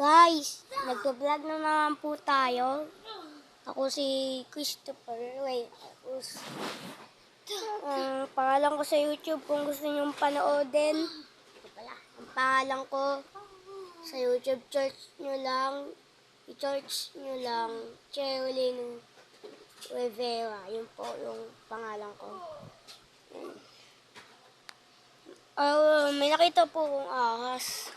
Guys, nagpa-vlog na naman po tayo. Ako si Christopher. Wait, pangalan ko sa YouTube kung gusto nyong panoodin. Ang pangalan ko sa YouTube, search nyo lang. I-search nyo lang. Cherylyn Rivera. Yun po yung pangalan ko. May nakita po kong ahas.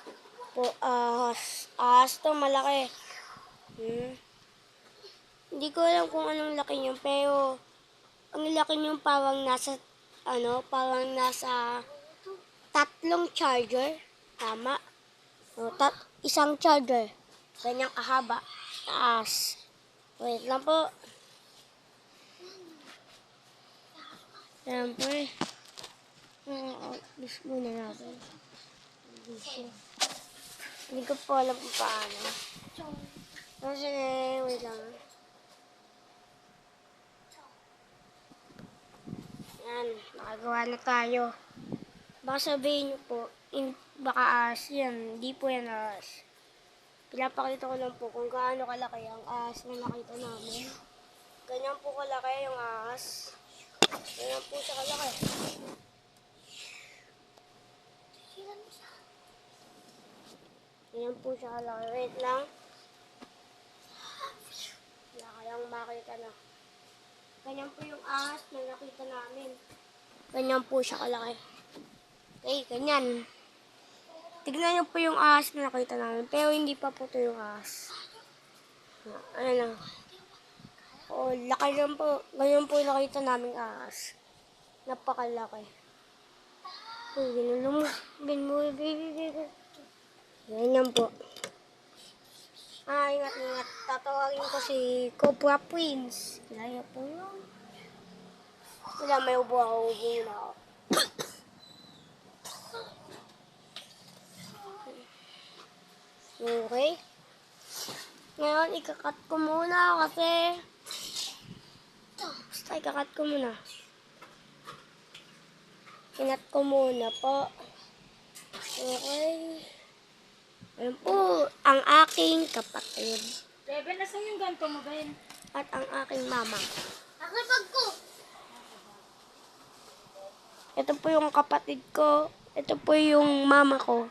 Ahas to, malaki. Hindi ko alam kung anong laki niyo, pero ang laki niyo parang nasa tatlong charger. Tama. Isang charger. Ganyang kahaba. Taas. Wait lang po. Ayan po eh. Gusto muna natin. Hindi ko po alam kung paano. Kasi, wait lang. Yan, nakagawa na tayo. Baka sabihin nyo po, baka ahas yan. Hindi po yan ahas. Pinapakita ko lang po kung gaano kalaki ang ahas na nakita namin. Ganyan po kalaki yung ahas. Ganyan po siya kalaki. Ganyan po siya kalaki. Wait lang. Wala kayang makita na. Ganyan po yung ahas na nakita namin. Ganyan po siya kalaki. Okay, ganyan. Tignan niyo po yung ahas na nakita namin. Pero hindi pa po ito yung ahas. Ano lang. Laki lang po. Ganyan po yung nakita namin ahas. Napakalaki. Ginulong mo. Ganyan po. Ingat. Tatawagin ko si Cobra Prince. Kaya po yun. Wala, may ubo ako. Okay. Ngayon, ikakat ko muna kasi basta ikakat ko muna. Ingat ko muna po. Okay. Ayan po, ang aking kapatid. Bebe, nasan yung ganito mo, Ben? At ang aking mama. Aking bag ko! Ito po yung kapatid ko. Ito po yung mama ko.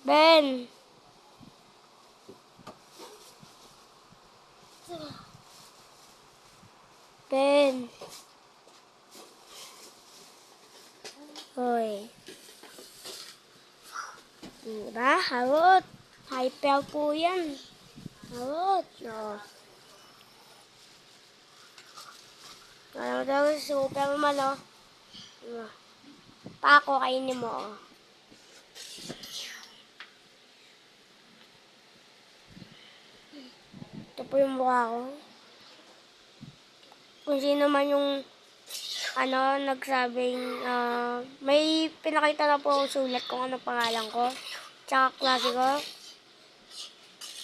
Ben! Ben! Hoy. Diba? Harot. Hyper po yan. Harot. No. Alam mo daw, Superman, oh. Pako, kainin mo, oh. Ito po yung mukha ko. Kung sino man yung nagsabing may pinakita na po sulat kung ano pangalan ko. Tsaka klase ko.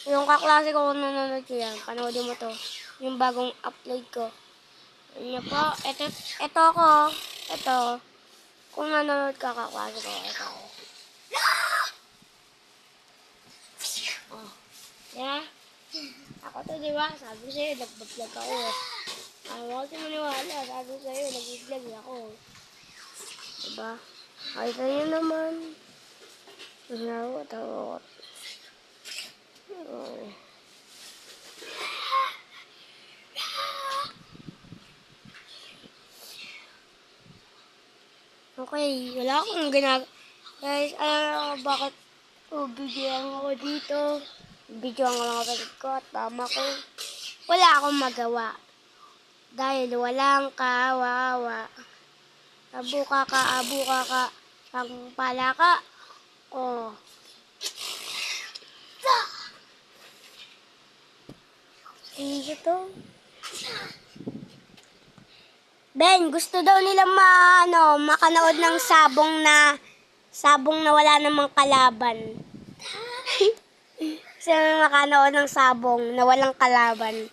Yung kaklase ko kung nanonood ko yan, panoodin mo to. Yung bagong upload ko. Ano po, ito ako. Ito. Kung nanonood ka, kaklase ko. Ito. Oh. Yeah? Ako to, di ba? Sabi ko sa'yo, nag-vlog ako. Ayaw kasi maniwala. Sabi ko sa'yo, nag-vlog ako. Diba? Ay, sa'yo naman. Tawag. Okay, wala akong Guys, alam ko bakit bigyan ako dito. Bigyan ko lang kapatid ko at tama ko. Wala akong magawa. Dahil walang kawawa. Abo ka. Pangpala ka. Oh. Ano to? Ben, gusto daw nila makanood ng sabong na wala namang kalaban. Gusto nila makanood ng sabong na walang kalaban.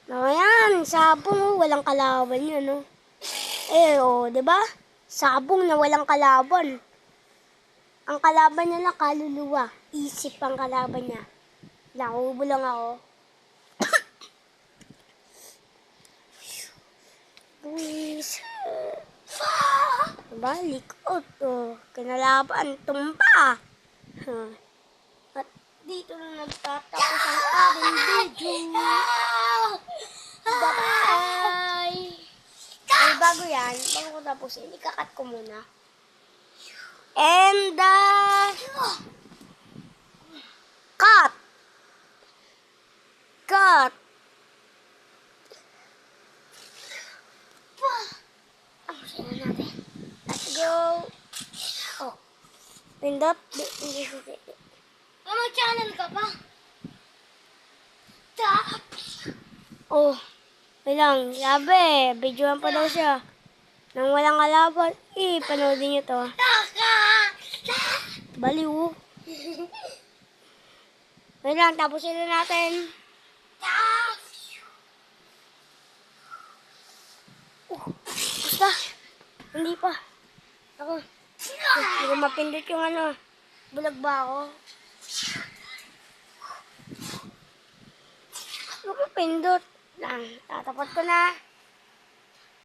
Yan, sabong, walang kalaban yun, no? di ba? Sabong na walang kalaban. Ang kalaban niya lang kaluluwa. Isip ang kalaban niya. Nakubo lang ako. Buwis. Diba? Likod. Oh. Kinalaban. Tumba. Huh. At dito na nagtatapos ang aking video. Bye-bye! Ay, bago ko tapusin, ikakat ko muna. And, cut! Cut! Ang sino natin. Let's go! Oh. Pindot. Hindi ko pindot. Channel ka pa? Oh. Lang, sabi, videoan pa daw siya. Nang walang kalaban, panoodin niyo to. Baliw. Wait lang, tapusin na natin. Basta. Hindi pa. Ako. Hindi ko mapindot yung ano. Bulag ba ako? Hindi ko mapindot. Lang, tatapat ko na.